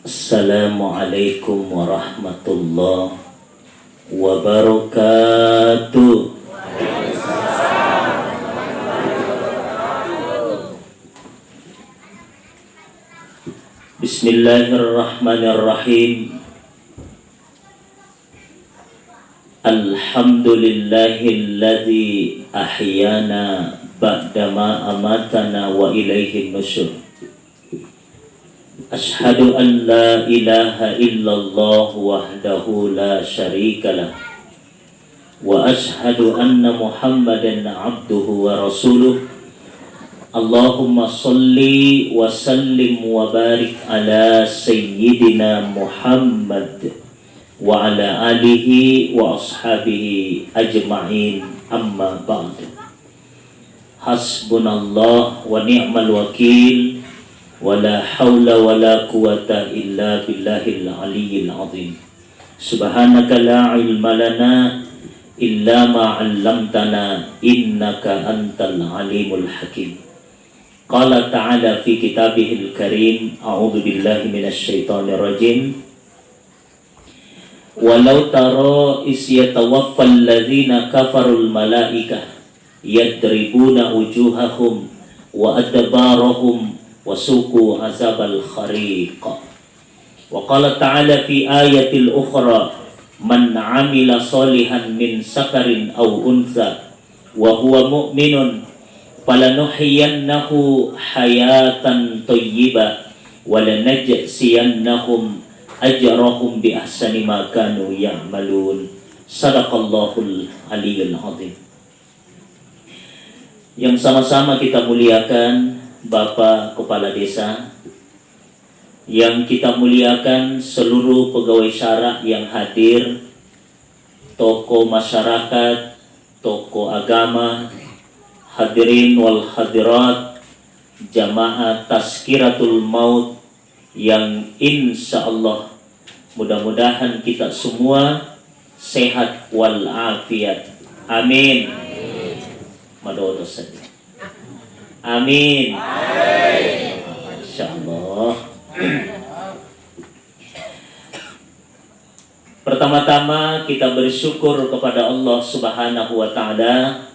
Assalamualaikum warahmatullahi wabarakatuh. Bismillahirrahmanirrahim. Alhamdulillahilladzi ahyana ba'dama amatana wa ilaihin nusyur. Ashhadu an la ilaha illallah wahdahu la syarika lah wa ashhadu anna Muhammadan abduhu wa rasuluh. Allahumma salli wa sallim wa barik ala sayyidina Muhammad wa ala alihi wa ashabihi ajma'in, amma ba'du. Hasbunallah wa ni'mal wakil, wa la hawla wa la quwata illa billahil aliyyil azim. Subhanaka la ilma lana illa ma 'allamtana innaka antal alimul hakim. Qala ta'ala fi kitabihil karim, a'udzu billahi minasy syaithanir rajim. Walau tara is yatawaffal ladzina kafarul malaikah yadribuna wujuhahum wa adbarahum wa suqu azabal khariq. Wa qala ta'ala fi ayatil ukhra, man 'amila shalihan min sakarin aw untha wa huwa mu'minun falanuhyiyannahu hayatan thayyibah wa lanajziyannahum ajrahum bi ahsani ma kanu ya'malun. Shadaqallahul aliyyul azim. Yang sama-sama kita muliakan Bapak Kepala Desa, yang kita muliakan seluruh pegawai syara yang hadir, tokoh masyarakat, tokoh agama, hadirin wal hadirat, jamaah Tazkiratul Maut yang insya Allah mudah-mudahan kita semua sehat wal afiat. Amin. Madodo saja. Amin. Insya Allah. Pertama-tama kita bersyukur kepada Allah Subhanahu wa Ta'ala.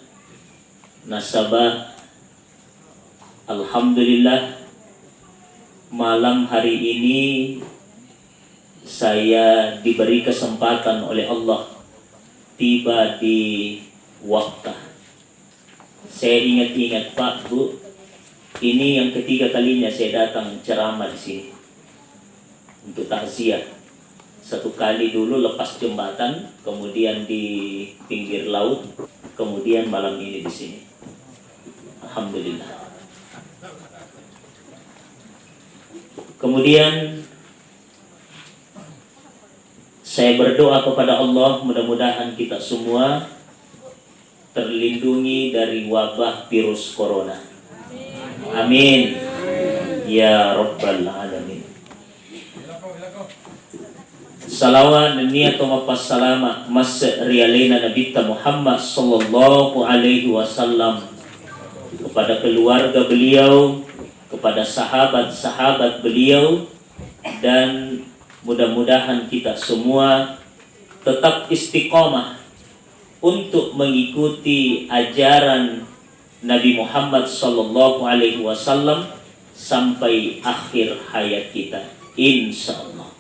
Nasabah, alhamdulillah, malam hari ini saya diberi kesempatan oleh Allah tiba di waktu. Saya ingat-ingat Pak Bu, ini yang ketiga kalinya saya datang ceramah di sini untuk takziah. Satu kali dulu lepas jembatan, kemudian di pinggir laut, kemudian malam ini di sini. Alhamdulillah. Kemudian saya berdoa kepada Allah, mudah-mudahan kita semua terlindungi dari wabah virus corona. Amin. Ya Rabbal Alamin. Salawat dan niyat wa salama mas rialaina Nabi Muhammad sallallahu alaihi wasallam, kepada keluarga beliau, kepada sahabat-sahabat beliau, dan mudah-mudahan kita semua tetap istiqomah untuk mengikuti ajaran Nabi Muhammad sallallahu alaihi wasallam sampai akhir hayat kita, insyaallah.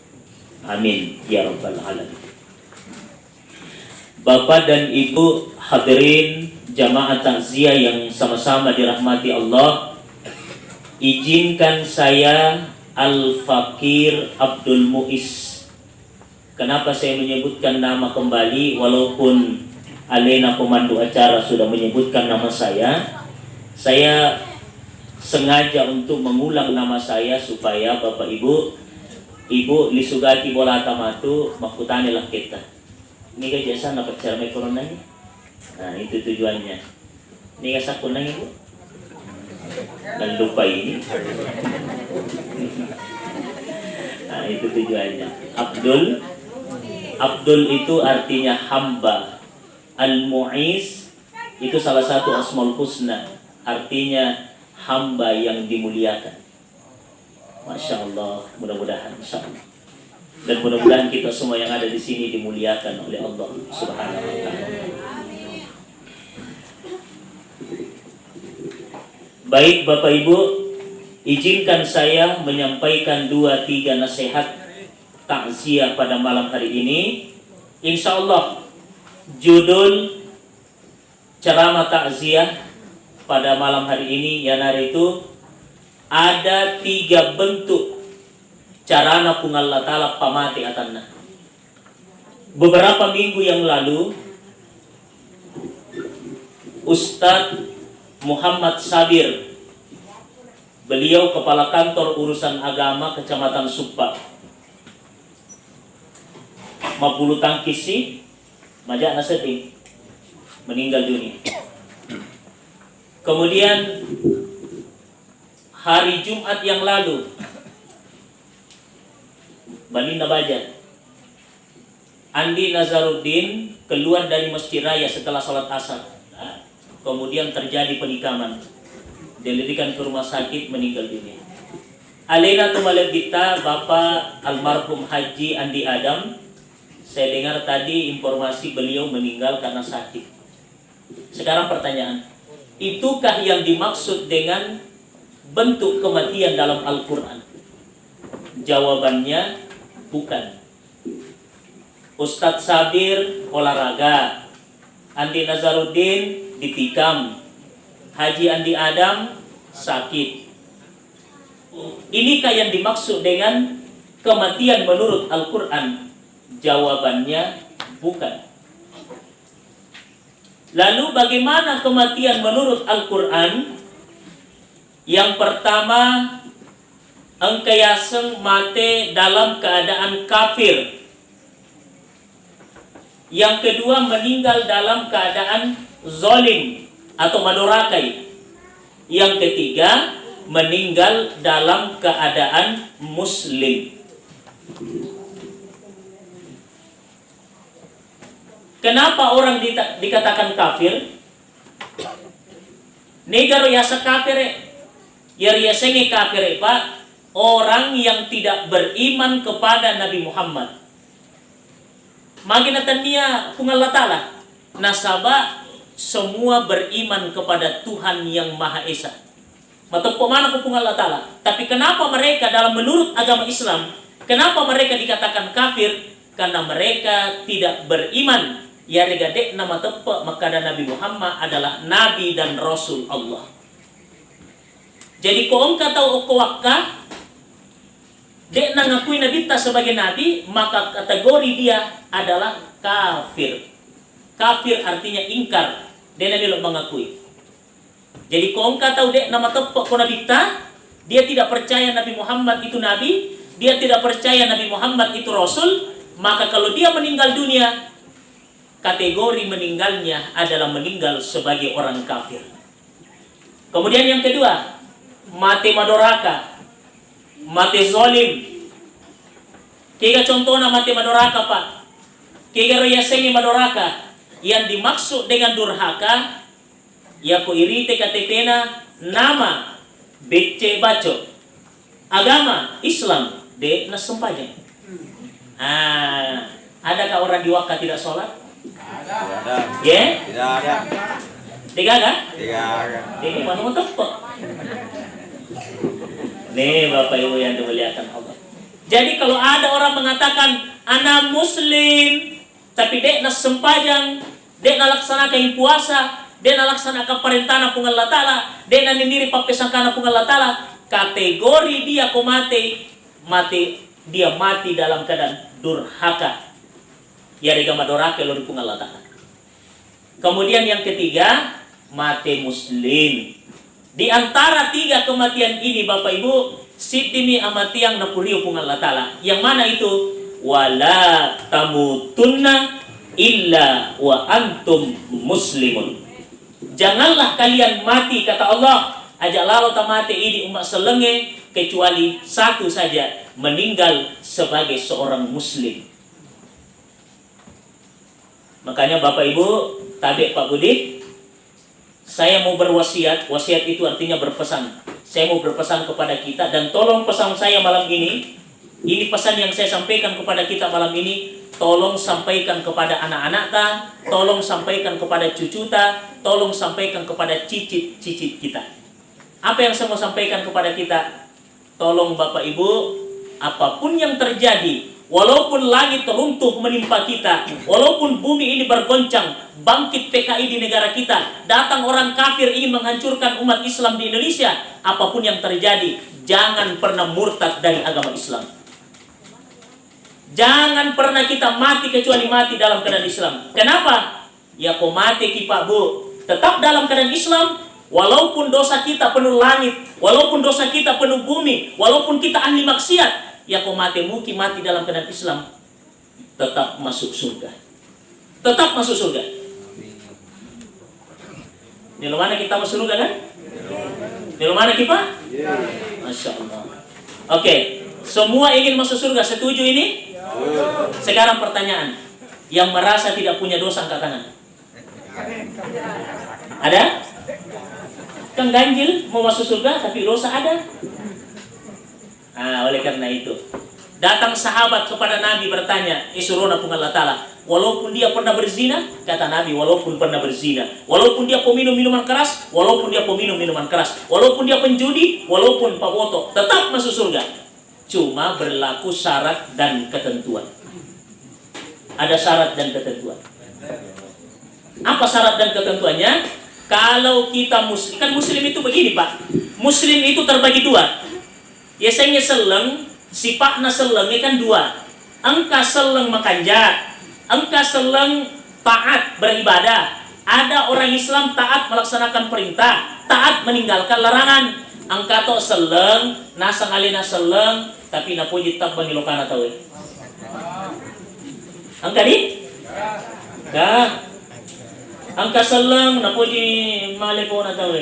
Amin ya rabbal alamin. Bapak dan Ibu hadirin jamaah takziah yang sama-sama dirahmati Allah, izinkan saya Al-Fakir Abdul Muiz. Kenapa saya menyebutkan nama kembali walaupun Alena pemandu acara sudah menyebutkan nama saya? Saya sengaja untuk mengulang nama saya supaya Bapak Ibu lisugati bola tamatu makutani lah kita. Ini kejasa nak bicara corona ini. Nah, itu tujuannya. Ini kasih kunang Ibu. Dan lupa ini. Nah, itu tujuannya. Abdul itu artinya hamba. Al-Mu'iz itu salah satu asmaul husna, artinya hamba yang dimuliakan. Masya Allah, mudah-mudahan insya Allah. Dan mudah-mudahan kita semua yang ada di sini dimuliakan oleh Allah Subhanahu wa taala. Baik Bapak Ibu, izinkan saya menyampaikan 2-3 nasihat takziah pada malam hari ini. Insya Allah judul ceramah takziah pada malam hari ini yaitu ada 3 bentuk carana pung Allah Ta'ala pamati atanna. Beberapa minggu yang lalu Ustadz Muhammad Sabir, beliau kepala kantor urusan agama Kecamatan Supa, mabulu tangkisi majak naseding, meninggal dunia. Kemudian hari Jumat yang lalu Balinda Bajan Andi Nazaruddin keluar dari Masjid Raya setelah sholat asar. Kemudian terjadi penikaman, dilarikan ke rumah sakit, meninggal dunia. Alena Tumalebita Bapak almarhum Haji Andi Adam, saya dengar tadi informasi beliau meninggal karena sakit. Sekarang pertanyaan, itukah yang dimaksud dengan bentuk kematian dalam Al-Quran? Jawabannya bukan. Ustadz Sabir olahraga, Andi Nazaruddin ditikam, Haji Andi Adam sakit. Inikah yang dimaksud dengan kematian menurut Al-Quran? Jawabannya bukan. Lalu bagaimana kematian menurut Al-Quran? Yang pertama, engkayaseng mate dalam keadaan kafir. Yang kedua, meninggal dalam keadaan zalim atau madurakai. Yang ketiga, meninggal dalam keadaan muslim. Kenapa orang dikatakan kafir? Negara yasa kafir, yasenge kafir Pak, orang yang tidak beriman kepada Nabi Muhammad. Maginatan dia kung Allah Ta'ala nasaba semua beriman kepada Tuhan yang Maha Esa. Matappo mana kung Allah Ta'ala. Tapi kenapa mereka dalam menurut agama Islam, kenapa mereka dikatakan kafir? Karena mereka tidak beriman. Ya regadek nama tepat maka Nabi Muhammad adalah Nabi dan Rasul Allah. Jadi kau engkau tahu wakka dek na ngakui Nabi ta sebagai Nabi, maka kategori dia adalah kafir. Kafir artinya ingkar. Dia nabi lo mengakui. Jadi kau engkau tahu dek nama tepat kau Nabi ta, dia tidak percaya Nabi Muhammad itu Nabi, dia tidak percaya Nabi Muhammad itu Rasul, maka kalau dia meninggal dunia, kategori meninggalnya adalah meninggal sebagai orang kafir. Kemudian yang kedua, mati madoraka, mati zolim. Tiga contohnya mati madoraka Pak. Tiga royasengi madoraka. Yang dimaksud dengan durhaka, ya ko irite katetena nama becce baco. Agama Islam de nasempajang. Adakah orang di Wakka tidak sholat? Tidak ada. Ya? Tidak ada. Tiga kan? Tidak ada. Ini mana mau tepuk? Nih Bapak Ibu yang dimuliakan Allah. Jadi kalau ada orang mengatakan anak Muslim, tapi dek nak sempajang, dek nak laksanakan puasa, dek nak laksanakan perintah pung Allah Ta'ala, dek nak nindiri papesangkana pung Allah Ta'ala, kategori dia ko dia mati dalam keadaan durhaka. Ya rega madorake lori pung Allah Ta'ala. Kemudian yang ketiga, mati muslim. Di antara 3 kematian ini Bapak Ibu, sitimi amatiang napuriu pung Allah Ta'ala. Yang mana itu? Wala tamutunna illa wa antum muslimun. Janganlah kalian mati, kata Allah, ajak lalo tamate ini umat selenge, kecuali satu saja, meninggal sebagai seorang muslim. Makanya Bapak Ibu, tabi Pak Budi, saya mau berwasiat. Wasiat itu artinya berpesan. saya mau berpesan kepada kita, dan tolong pesan saya malam ini pesan yang saya sampaikan kepada kita malam ini, tolong sampaikan kepada anak-anak ta, tolong sampaikan kepada cucu ta, tolong sampaikan kepada cicit-cicit kita. Apa yang saya mau sampaikan kepada kita? Tolong Bapak Ibu, apapun yang terjadi, walaupun langit runtuh menimpa kita, walaupun bumi ini bergoncang, bangkit PKI di negara kita, datang orang kafir ingin menghancurkan umat Islam di Indonesia, apapun yang terjadi, jangan pernah murtad dari agama Islam. Jangan pernah kita mati kecuali mati dalam keadaan Islam. Kenapa? Ya kau mati ki Pak Bu, tetap dalam keadaan Islam, walaupun dosa kita penuh langit, walaupun dosa kita penuh bumi, walaupun kita ahli maksiat, ya kau mati dalam keadaan Islam, tetap masuk surga. Tetap masuk surga. Di mana kita masuk surga kan? Di mana kita? Masya Allah. Oke, semua ingin masuk surga, setuju ini? Sekarang pertanyaan, yang merasa tidak punya dosa angkat tangan. Ada? Kan ganjil mau masuk surga tapi dosa ada. Oleh karena itu, datang sahabat kepada Nabi bertanya, Isuruna pun Allah Ta'ala, walaupun dia pernah berzina, kata Nabi, walaupun pernah berzina, walaupun dia peminum minuman keras, walaupun dia peminum minuman keras, walaupun dia penjudi, walaupun pawoto, tetap masuk surga. Cuma berlaku syarat dan ketentuan. Ada syarat dan ketentuan. Apa syarat dan ketentuannya? Kalau kita muslim, kan muslim itu begini Pak, muslim itu terbagi dua. Biasanya seleng, sifatnya selengnya kan dua. Engkau seleng makanjat, engkau seleng taat beribadah. Ada orang Islam taat melaksanakan perintah, taat meninggalkan larangan. Engkau to seleng, nasang alina seleng, tapi napuji tak bangilokana tahu. Engkau di? Dah. Engkau seleng, napuji malepona tahu.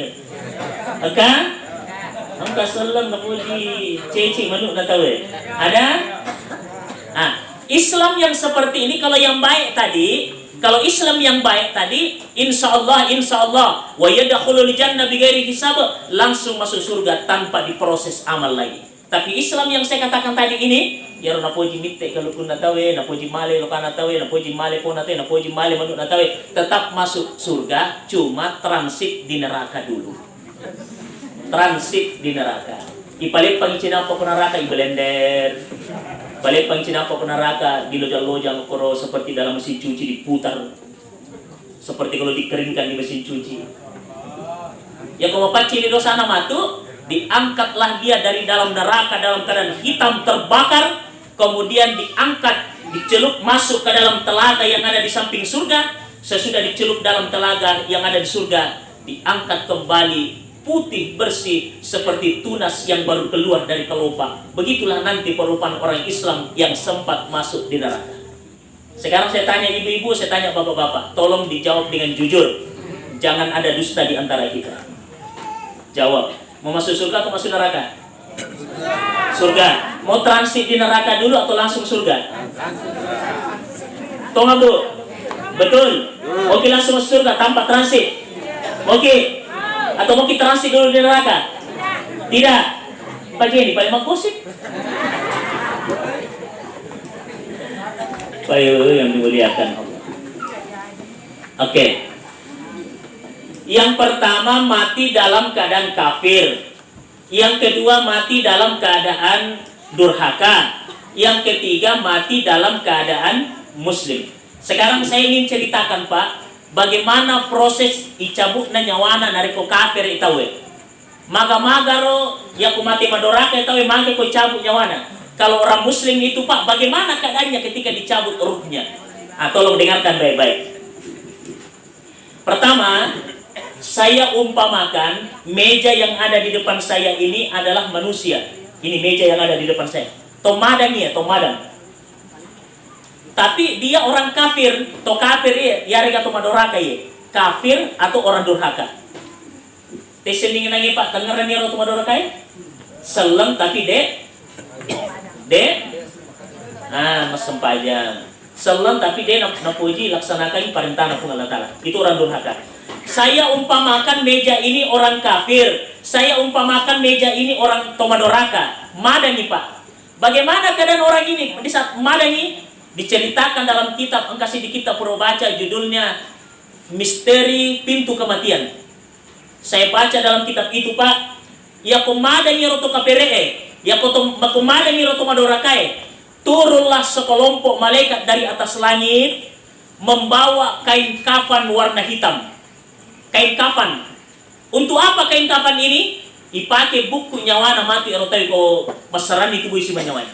Engkau seleng, napuji ceci manuk na tahu. Ada? Islam yang seperti ini, kalau yang baik tadi, kalau Islam yang baik tadi, insya Allah, wa yadkhulul jannah bighairi hisab, langsung masuk surga tanpa diproses amal lagi. Tapi Islam yang saya katakan tadi ini, ya napoji mitte kalau pun natawe, napoji male lokana tawe, napoji male pun natawe, napoji male manuk natawe, tetap masuk surga, cuma transit di neraka dulu. Transit di neraka. Ipalit pangicina po neraka ibelender. Balik pangcina po neraka di lojang-lojang koro seperti dalam mesin cuci diputar. Seperti kalau dikeringkan di mesin cuci. Ya kalau paci di dosa matu, diangkatlah dia dari dalam neraka dalam keadaan hitam terbakar, kemudian diangkat, dicelup masuk ke dalam telaga yang ada di samping surga. Sesudah dicelup dalam telaga yang ada di surga, diangkat kembali putih bersih seperti tunas yang baru keluar dari kelopak. Begitulah nanti perubahan orang Islam yang sempat masuk di neraka. Sekarang saya tanya ibu-ibu, saya tanya bapak-bapak, tolong dijawab dengan jujur. Jangan ada dusta di antara kita. Jawab, mau masuk surga atau masuk neraka? Surga. Mau transit di neraka dulu atau langsung surga? Tolong Bu. Betul. Oke, langsung masuk surga tanpa transit. Oke. Atau mau kita transit dulu di neraka? Tidak. Pak Jenny, paling menggosip. Pak yang dimuliakan Allah. Oke. Yang pertama mati dalam keadaan kafir. Yang kedua mati dalam keadaan durhaka. Yang ketiga mati dalam keadaan muslim. Sekarang saya ingin ceritakan Pak, bagaimana proses icabukna nyawana nariko kafir itawe. Maga-magaro ya ku mati madoraka itawe mage ko cabuk nyawana. Kalau orang muslim itu Pak, bagaimana keadaannya ketika dicabut ruhnya? Tolong dengarkan baik-baik. Pertama, saya umpamakan meja yang ada di depan saya ini adalah manusia. Ini meja yang ada di depan saya. Tomadang ya, tomadang. Tapi dia orang kafir, to kafir ya rega to madoraka ya. Kafir atau orang durhaka. Teselingin lagi Pak, dengeran ya to madoraka ya? Seleng tapi mas sempajang. Seleng tapi napuji laksanakan perintah Allah Ta'ala. Itu orang durhaka. Saya umpamakan meja ini orang kafir. Saya umpamakan meja ini orang Tomadoraka, Madani Pak. Bagaimana keadaan orang ini? Di saat Madani diceritakan dalam kitab, engkau di kitab pernah baca judulnya Misteri Pintu Kematian. Saya baca dalam kitab itu Pak, ya Madani roto kaperee, ya Madani roto Madorakae. Turunlah sekelompok malaikat dari atas langit membawa kain kafan warna hitam. Kain kafan. Untuk apa kain kafan ini? Dipakai buku nyawana mati erotai ko basaran itu isi banyawan.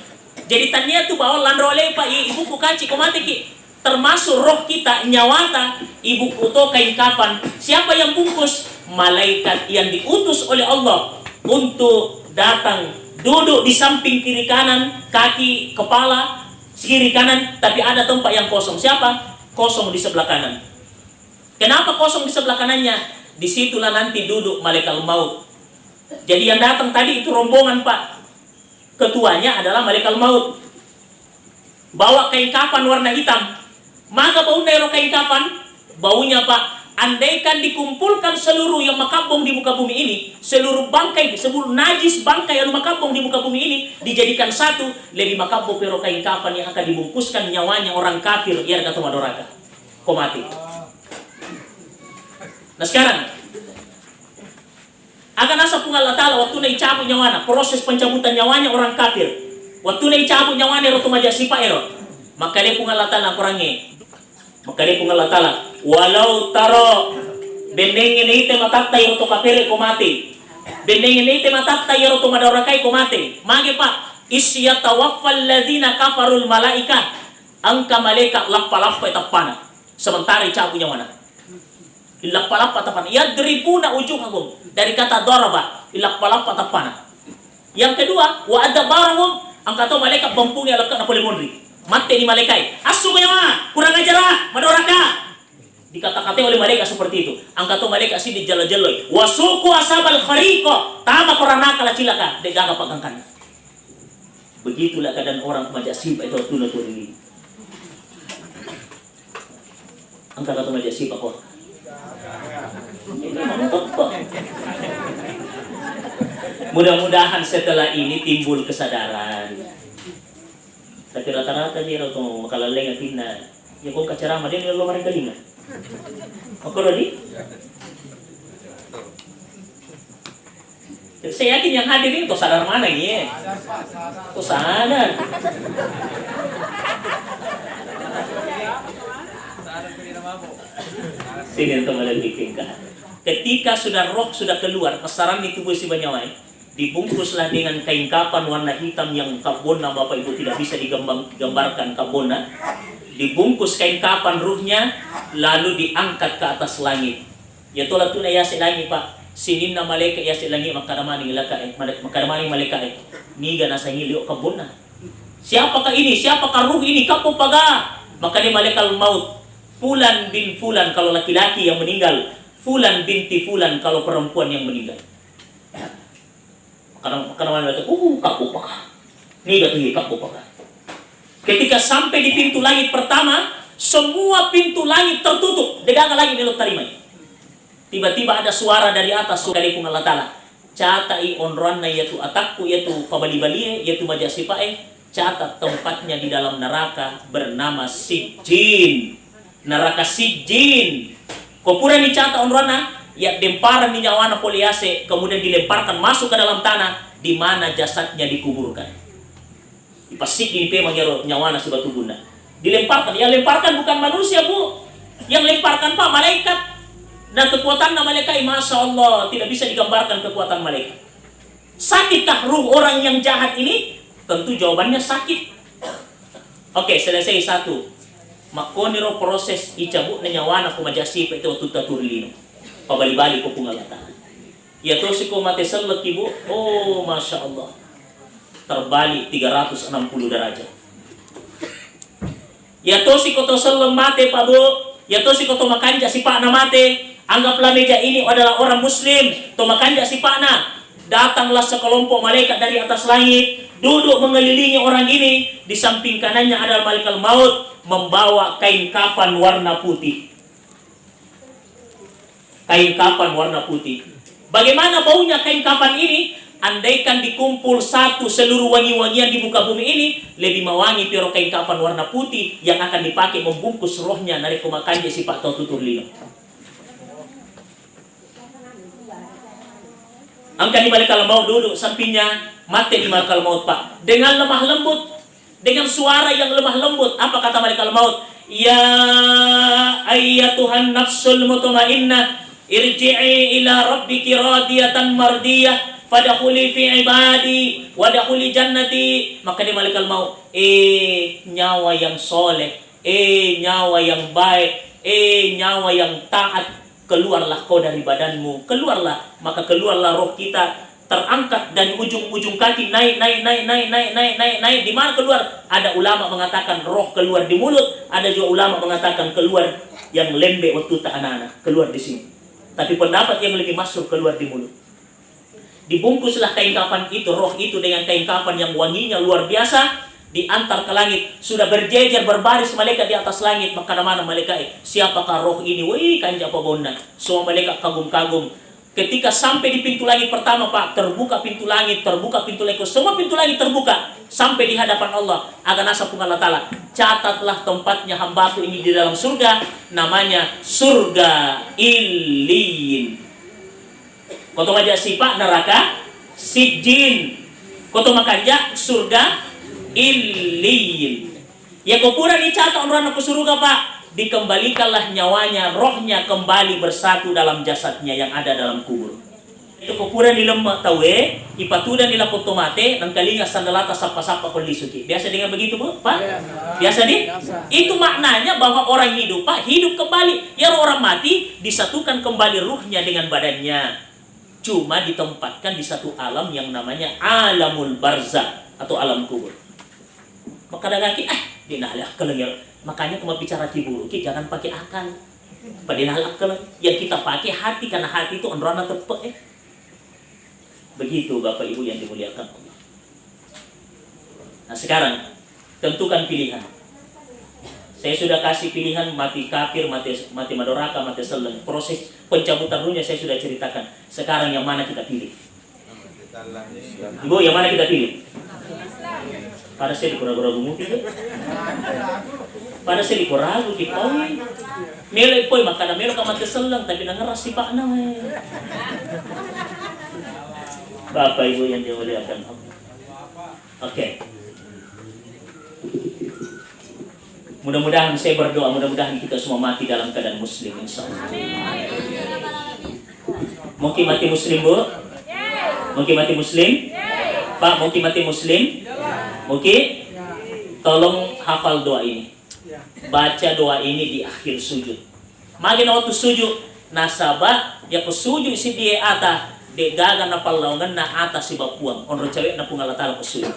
Jadi tanya tu bahwa landro lepa ibu ku kaci ko mati ki. Termasuk roh kita nyawata ibu ku to kain kafan. Siapa yang bungkus? Malaikat yang diutus oleh Allah untuk datang duduk di samping kiri kanan, kaki, kepala, kiri kanan, tapi ada tempat yang kosong. Siapa? Kosong di sebelah kanan. Kenapa kosong di sebelah kanannya? Disitulah nanti duduk malaikat maut. Jadi yang datang tadi itu rombongan Pak. Ketuanya adalah malaikat maut. Bawa kain kafan warna hitam. Maka bau nero kain kafan, baunya Pak. Andaikan dikumpulkan seluruh yang makabong di muka bumi ini, seluruh bangkai, seluruh najis bangkai yang makabong di muka bumi ini dijadikan satu, lebih makabong pero kain kafan yang akan dibungkuskan nyawanya orang kafir yang kata Madoraka. Kau mati. Nah sekarang akan asa pun Allah Ta'ala waktu na icabut nyawana, proses pencabutan nyawanya orang kafir. Waktu na icabut nyawana roto majasipa ero. Maka dia pun Allah Ta'ala kurangnya. Maka dia pun Allah Ta'ala, walau taro bendengin ite matatta roto kafir ko mati. Bendengin ite matatta roto Madorakai ko mati. Magi Pak, isyatawaffal ladzina kafarul malaika. Angka malaikat lappa-lappa itapana. Sementara icabut nyawana. Ilapalapa tapana. Yadribuna ujuhahum. Dari kata daraba. Ilapalapa tapana. Yang kedua, wa adabarahum. Ang kato malaikat bampuni alaka na polimondri. Mati ni malaikat. Asu ko yaman. Kurang ajar Madoraka. Dikata-kata oleh malaikat seperti itu. Ang kato malaikat si dijala-jaloi. Wasuku asabal khariko. Tama korana kala cilaka. Degaga pagangkan. Begitulah keadaan orang majak simpa itu tuna-tuna ini. Ang kato majak simpa ko. Mudah-mudahan setelah ini timbul kesadaran. Tapi rata-rata dia rata makalaleng atin na ya kung kacarama din nilo maring galingan. Ako ready? Saya yakin yang hadir ini tuh sadar mana ya? Tuh sadar. Sini untuk melanjutkan. Ketika sudah roh sudah keluar, kesaran di tubuh si Banyawai, dibungkuslah dengan kain kafan warna hitam yang kabona Bapak Ibu tidak bisa digambarkan kabona. Dibungkus kain kafan ruhnya, lalu diangkat ke atas langit. Ya tola tuna yasi langit Pak. Sinin na malaikat yasi langit makadamaning malaikat. Niga nasa ngilio kabona. Siapakah ini? Siapakah ruh ini? Kapo paga. Maka ni malaikat maut. Fulan bin Fulan kalau laki-laki yang meninggal, Fulan binti Fulan kalau perempuan yang meninggal. Karena mereka kapu pakah. Ini gatuhi kapu pakah. Ketika sampai di pintu langit pertama, semua pintu langit tertutup. Degaga lagi belum terima. Tiba-tiba ada suara dari atas surga pun Allah Ta'ala. Catai onranna yaitu atakku yaitu pabali-bali yaitu majasipae. Catat tempatnya di dalam neraka bernama Sijjin. Neraka Sijjin. Kopura ni cata onrana ya lemparan ni nyawana poliase kemudian dilemparkan masuk ke dalam tanah di mana jasadnya dikuburkan. Pasti ini pe mangyaro nyawana si batu bunda. Dilemparkan, yang lemparkan bukan manusia Bu. Yang lemparkan Pak malaikat. Dan kekuatan malaikat Masya Allah tidak bisa digambarkan kekuatan malaikat. Sakitkah ruh orang yang jahat ini? Tentu jawabannya sakit. Oke, selesai satu. Makoniro proses icabut na nyawana kumajasi pa ito tutaturlino. Pabali-bali ko pungalata. Yato si kumate salak ibu. Oh, Masya Allah. Terbalik 360 derajat. Yato si koto salak mate pa bu. Yato si koto makanja si pak na mate. Anggaplah meja ini adalah orang muslim. To makanja si pak na. Datanglah sekelompok malaikat dari atas langit. Duduk mengelilingi orang ini. Di samping kanannya adalah malaikat maut. Membawa kain kafan warna putih. Kain kafan warna putih. Bagaimana baunya kain kafan ini? Andaikan dikumpul satu seluruh wangi-wangian di muka bumi ini, lebih mewangi pero kain kafan warna putih yang akan dipakai membungkus rohnya dari kumakanya si Pak Tau Tutur Lino. Angka di malaikat maut duduk sampingnya, mati di malaikat maut Pak. Dengan lemah lembut, dengan suara yang lemah lembut, apa kata malaikat maut? Ya ayyatuhan nafsul mutmainnah, irji'i ila rabbiki radiyatan mardiyah, fadkhuli fi ibadi, wadkhuli jannati. Maka di malaikat maut, nyawa yang soleh, nyawa yang baik, nyawa yang taat, keluarlah kau dari badanmu, keluarlah. Maka keluarlah roh kita, terangkat dari ujung-ujung kaki, naik. Di mana keluar? Ada ulama mengatakan roh keluar di mulut, ada juga ulama mengatakan keluar yang lembe waktu tak anak-anak, keluar di sini. Tapi pendapat yang lebih masuk keluar di mulut. Dibungkuslah kain kafan itu, roh itu dengan kain kafan yang wanginya luar biasa, diantar ke langit. Sudah berjejer berbaris malaikat di atas langit. Maka mana malaikat, siapakah roh ini? Wih, kanja apa bonna? Semua malaikat kagum-kagum. Ketika sampai di pintu langit pertama Pak, terbuka pintu langit, semua pintu langit terbuka sampai di hadapan Allah. Agan asa pun Allah Ta'ala, catatlah tempatnya hambaku ini di dalam surga, namanya surga Illiyin. Kau tahu aja si Pak neraka Sijin. Kau tahu makanya surga Illiyin. Ya kupura dicatat orang ke surga Pak, dikembalikanlah nyawanya, rohnya kembali bersatu dalam jasadnya yang ada dalam kubur. Itu kupura nilemak tahu ipatudan nila potomate nang kalinga sandalata sapa-sapa kolisuki. Biasa dengan begitu Bu, Pak? Biasa di? Itu maknanya bahwa orang hidup Pak, hidup kembali. Ya orang mati disatukan kembali ruhnya dengan badannya. Cuma ditempatkan di satu alam yang namanya alamul barzah atau alam kubur. Maka ada lagi, dinalah kelengir. Makanya kalau bicara tibur, jangan pakai akal. Padahal akal yang kita pakai hati, karena hati itu onrona tepek. Begitu Bapak Ibu yang dimuliakan Allah. Nah sekarang tentukan pilihan. Saya sudah kasih pilihan mati kafir, mati madoraka, mati seleng. Proses pencabutan ruhnya saya sudah ceritakan. Sekarang yang mana kita pilih? Ibu, yang mana kita pilih? Pada saya dikuragu-ragu mungkin. Pada saya dikuragu kita. Melo poy makana melo ka mati seleng tapi nangeras si Pak na. Bapak Ibu yang dimuliakan Allah. Oke. Mudah-mudahan saya berdoa, mudah-mudahan kita semua mati dalam keadaan muslim insyaallah. Mungkin mati muslim Bu? Mungkin mati muslim? Pak, mungkin mati muslim? Mungkin? Tolong hafal doa ini. Baca doa ini di akhir sujud. Magin waktu sujud nasaba ya sujud si dia ata de gaga na palaungan na atas si bapuang onro cewek na pungal tala sujud.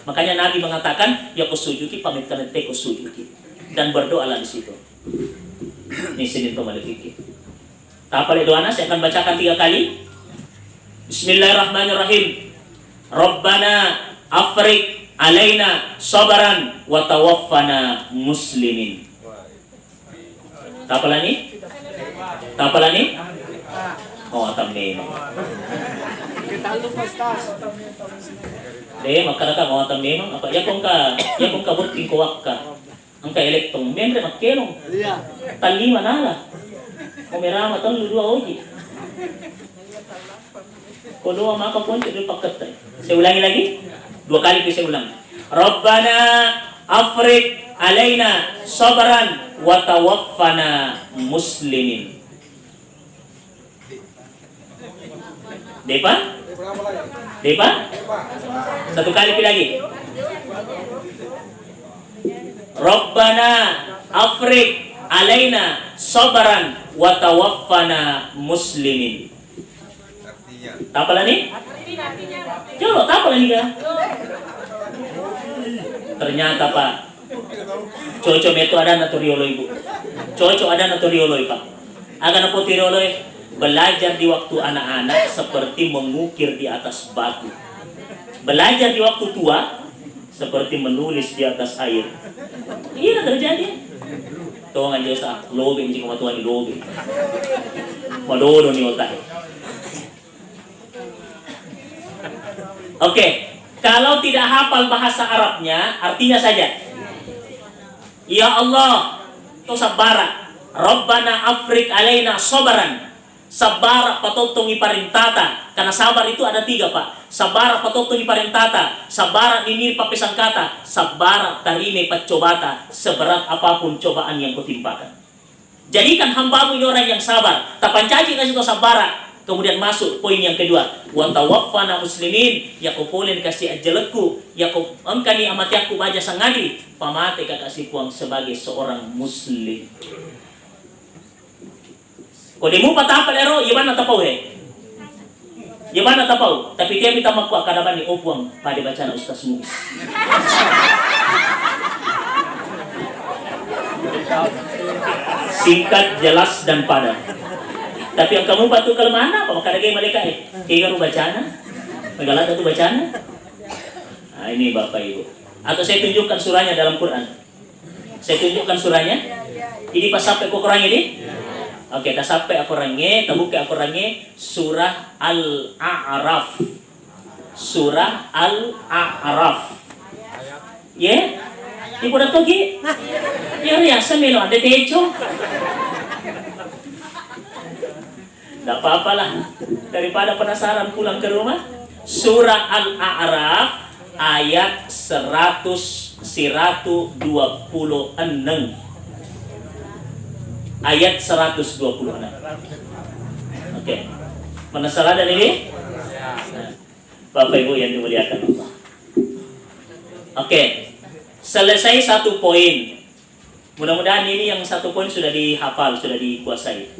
Makanya Nabi mengatakan ya sujud ki pamit kana te sujud ki dan berdoalah di situ. Ini sinin to maliki. Tapal doa saya akan bacakan 3 kali. Bismillahirrahmanirrahim. Rabbana afriq alaina sabaran wa tawaffana muslimin. Tapalani? Tapalani? Oh, atamne. Kita lupa stas. Makara ka mo atamne apa ya kung ka buting kuwak ka. Ang ka elektong membre makkelong. Iya. Talima nala. Kumirama tang dua oji. Kodua maka pun itu paket. Saya ulangi lagi. 2 kali saya ulang. Rabbana afriq alaina sabran wa tawaffana muslimin. Depa? Depa? 1 kali lagi. Rabbana afriq alaina sabran wa tawaffana muslimin. Apa lagi? Coba apa lagi kan? Ternyata Pak, Coco meto ada naturiolo Ibu. Coco ada naturiolo Pak. Agan apa tirolo belajar di waktu anak-anak seperti mengukir di atas batu. Belajar di waktu tua seperti menulis di atas air. Iya terjadi. Tuh ngan jasa lobe jika matuan di lobe. Madodo ni otak. Oke, kalau tidak hafal bahasa Arabnya, artinya saja. Ya Allah, tu sabara. Rabbana afrik alaina sabaran. Sabara patotongi parintata. Karena sabar itu ada 3, Pak. Sabara patotongi parintata. Sabara ini papesan kata. Sabara tarime pacobata. Seberat apapun cobaan yang kau timpakan. Jadikan hambamu ini orang yang sabar. Tapancaci kasih itu sabara. Kemudian masuk poin yang kedua. Wa tawaffana muslimin, ya kau boleh kasih ajalku, ya kau engkani amati aku baja sangadi, pamate kakasih kuang sebagai seorang muslim. Kau demu patapal ero, iban na tapau he. Iban na tapau, tapi dia minta maku akan dapat ni opuang pada bacaan Ustaz Muis. Singkat, jelas dan padat. Tapi yang kamu patuh ke mana? Apa makanya kayak mereka kayak kamu bacana? Magalat itu bacana? Nah ini Bapak Ibu. Atau saya tunjukkan surahnya dalam Quran. Saya tunjukkan surahnya. Ini pas sampai ke Quran ini. Oke, dah sampai ke Qurannya, terbuka Qurannya surah Al-A'raf. Surah Al-A'raf. Ya? Ibu dah tahu ki? Ya, semelo ada tejo. Tidak apa-apalah, daripada penasaran pulang ke rumah. Surah Al-A'raf ayat 126. Ayat 126. Oke. Penasaran dan ini? Bapak Ibu yang dimuliakan Allah. Oke. Selesai 1 poin. Mudah-mudahan ini yang 1 poin sudah dihafal, sudah dikuasai.